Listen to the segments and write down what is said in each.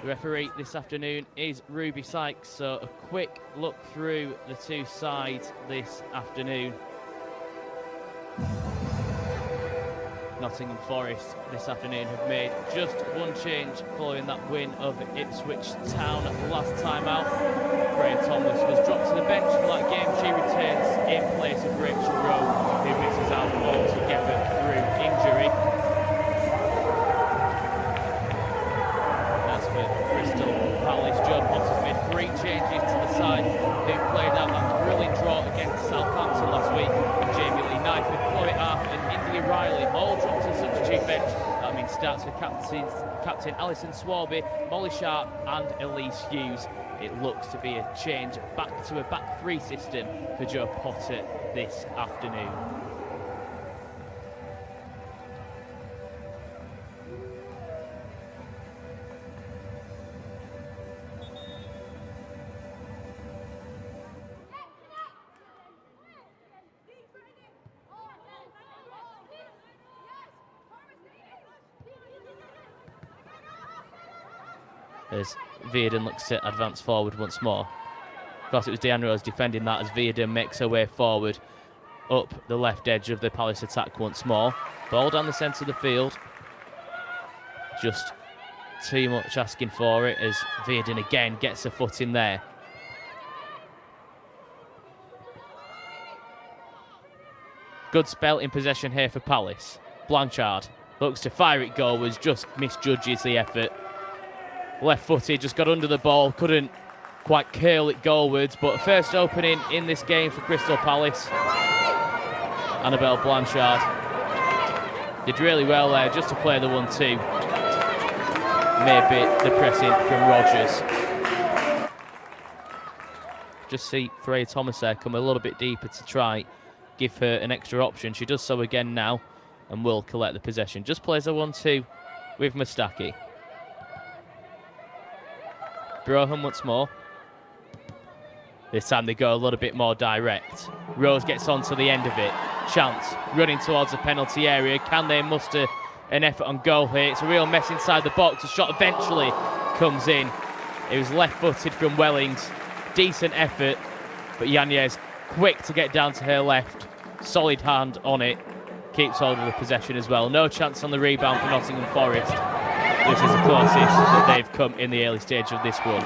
The referee this afternoon is Ruby Sykes, so a quick look through the two sides this afternoon. Nottingham Forest this afternoon have made just one change following that win over Ipswich Town last time out. Freya Thomas was dropped to the bench for that game. She returns in place of Rachel Rowe, who misses out altogether through injury. As for Crystal Palace, Joe Potter made three changes to the side who played out that thrilling draw against Southampton last week. Jamie Lee Knight, Chloe Arthur and India Riley all dropped to the substitute bench. That means starts for captain Alison Swarby, Molly Sharp and Elise Hughes. It looks to be a change back to a back three system for Joe Potter this afternoon. As Viadon looks to advance forward once more. Of course, it was Deanne Rose defending that as Viadon makes her way forward up the left edge of the Palace attack once more. Ball down the centre of the field. Just too much asking for it as Viadon again gets her foot in there. Good spell in possession here for Palace. Blanchard looks to fire it goalwards, just misjudges the effort. Left-footed, just got under the ball, couldn't quite curl it goalwards, but first opening in this game for Crystal Palace. Annabelle Blanchard did really well there just to play the 1-2. Maybe the pressing from Rogers. Just see Freya Thomas there come a little bit deeper to try give her an extra option. She does so again now and will collect the possession. Just plays a 1-2 with Mustaki. Broham once more. This time they go a little bit more direct. Rose gets onto the end of it. Chance running towards the penalty area. Can they muster an effort on goal here? It's a real mess inside the box. The shot eventually comes in. It was left-footed from Wellings. Decent effort, but Yanez quick to get down to her left. Solid hand on it. Keeps hold of the possession as well. No chance on the rebound for Nottingham Forest. This is the closest that they've come in the early stage of this one.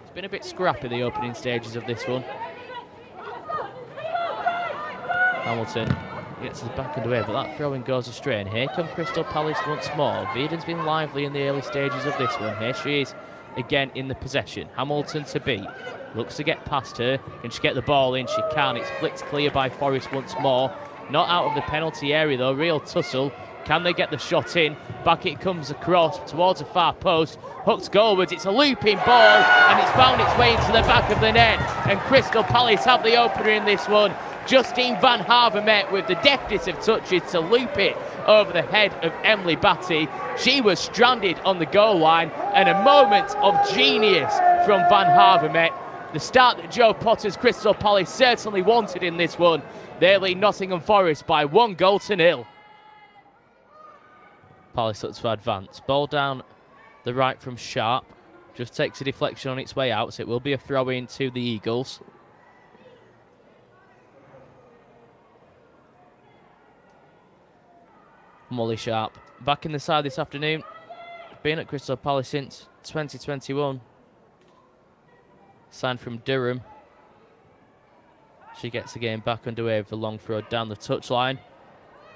It's been a bit scrappy the opening stages of this one. Hamilton gets us back underway, but that throw-in goes astray. And here come Crystal Palace once more. Viadon's been lively in the early stages of this one. Here she is again in the possession. Hamilton to beat. Looks to get past her. Can she get the ball in? She can. It's flicked clear by Forest once more. Not out of the penalty area though. Real tussle. Can they get the shot in? Back it comes across towards the far post. Hooked goalwards. It's a looping ball and it's found its way into the back of the net. And Crystal Palace have the opener in this one. Justine Van Havermet with the deftest of touches to loop it over the head of Emily Batty. She was stranded on the goal line, and a moment of genius from Van Havermet. The start that Joe Potter's Crystal Palace certainly wanted in this one. They lead Nottingham Forest by 1-0. Palace looks to advance. Ball down the right from Sharp. Just takes a deflection on its way out, so it will be a throw-in to the Eagles. Molly Sharp back in the side this afternoon. Been at Crystal Palace since 2021. Signed from Durham. She gets the game back underway with a long throw down the touchline.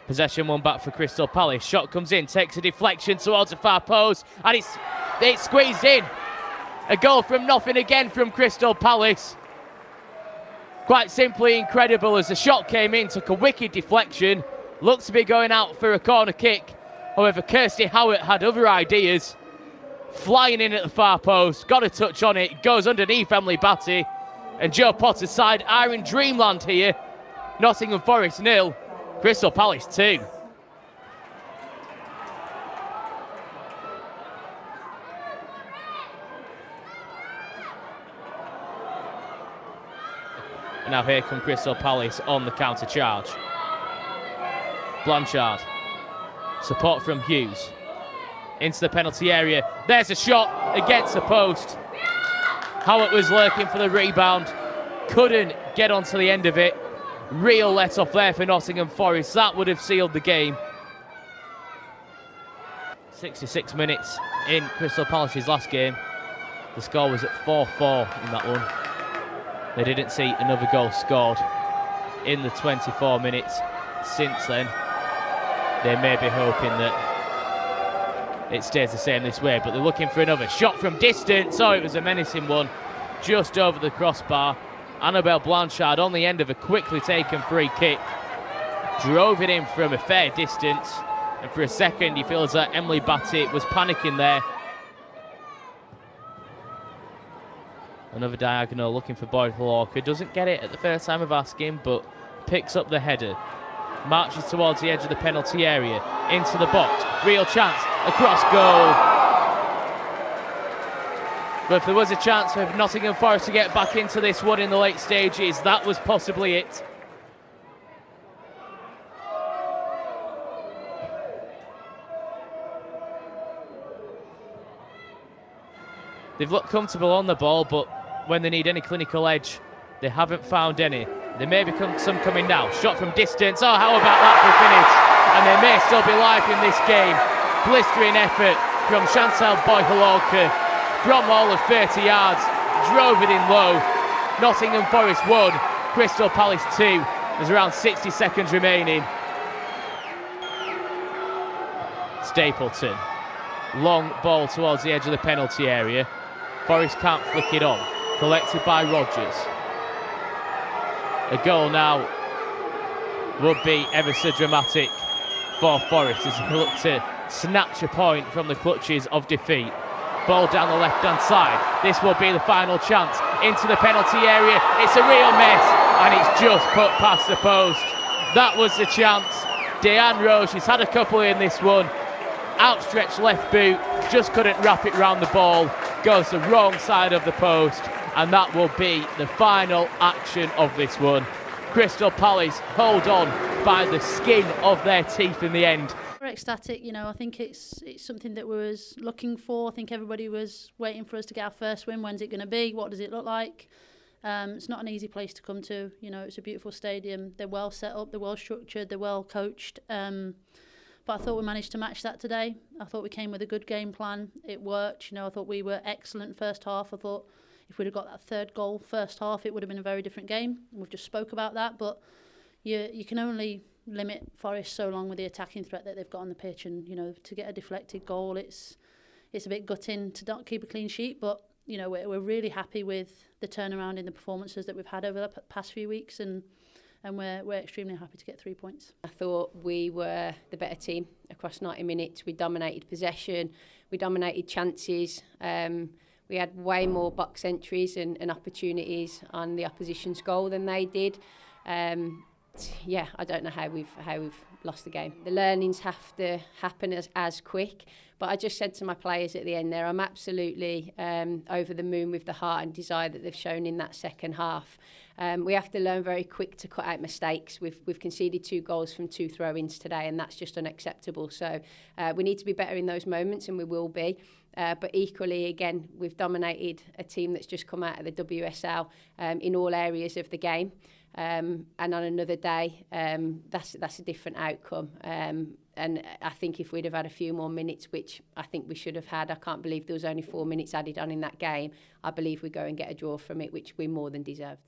Possession one back for Crystal Palace. Shot comes in, takes a deflection towards the far post, and it's squeezed in. A goal from nothing again from Crystal Palace. Quite simply incredible as the shot came in, took a wicked deflection. Looks to be going out for a corner kick. However, Kirsty Howard had other ideas. Flying in at the far post, got a touch on it, goes underneath Emily Batty. And Joe Potter's side are in dreamland here. Nottingham Forest 0, Crystal Palace 2. And now here come Crystal Palace on the counter charge. Blanchard. Support from Hughes. Into the penalty area. There's a shot against the post. Howard was lurking for the rebound. Couldn't get onto the end of it. Real let off there for Nottingham Forest. That would have sealed the game. 66 minutes in Crystal Palace's last game. The score was at 4-4 in that one. They didn't see another goal scored in the 24 minutes since then. They may be hoping that it stays the same this way, but they're looking for another shot from distance. Oh, it was a menacing one just over the crossbar. Annabelle Blanchard on the end of a quickly taken free kick. Drove it in from a fair distance. And for a second, he feels that Emily Batty was panicking there. Another diagonal looking for Boyd Walker. Doesn't get it at the first time of asking, but picks up the header. Marches towards the edge of the penalty area. Into the box. Real chance. Across goal. But if there was a chance for Nottingham Forest to get back into this one in the late stages, that was possibly it. They've looked comfortable on the ball, but when they need any clinical edge, they haven't found any. There may be some coming now. Shot from distance. Oh, how about that for a finish? And they may still be live in this game. Blistering effort from Chantal Boyhalorka from all of 30 yards. Drove it in low. Nottingham Forest 1, Crystal Palace 2. There's around 60 seconds remaining. Stapleton. Long ball towards the edge of the penalty area. Forest can't flick it on. Collected by Rogers. A goal now would be ever so dramatic for Forest as he looked to snatch a point from the clutches of defeat. Ball down the left-hand side. This will be the final chance. Into the penalty area. It's a real mess and it's just put past the post. That was the chance. Deanne Rose, she's had a couple in this one. Outstretched left boot, just couldn't wrap it round the ball. Goes the wrong side of the post. And that will be the final action of this one. Crystal Palace hold on by the skin of their teeth in the end. We're ecstatic, you know. I think it's something that we was looking for. I think everybody was waiting for us to get our first win. When's it going to be? What does it look like? It's not an easy place to come to. You know, it's a beautiful stadium. They're well set up. They're well structured. They're well coached. But I thought we managed to match that today. I thought we came with a good game plan. It worked. You know, I thought we were excellent first half. I thought if we'd have got that third goal first half, it would have been a very different game. We've just spoke about that, but you can only limit Forest so long with the attacking threat that they've got on the pitch, and you know, to get a deflected goal, it's a bit gutting to not keep a clean sheet. But you know, we're really happy with the turnaround in the performances that we've had over the past few weeks, and we're extremely happy to get 3 points. I thought we were the better team across 90 minutes. We dominated possession, we dominated chances. We had way more box entries and opportunities on the opposition's goal than they did. Yeah, I don't know how we've lost the game. The learnings have to happen as quick. But I just said to my players at the end there, I'm absolutely over the moon with the heart and desire that they've shown in that second half. We have to learn very quick to cut out mistakes. We've conceded 2 goals from 2 throw-ins today, and that's just unacceptable. So we need to be better in those moments, and we will be. But equally, again, we've dominated a team that's just come out of the WSL in all areas of the game. And on another day, that's a different outcome. And I think if we'd have had a few more minutes, which I think we should have had, I can't believe there was only 4 minutes added on in that game. I believe we go and get a draw from it, which we more than deserved.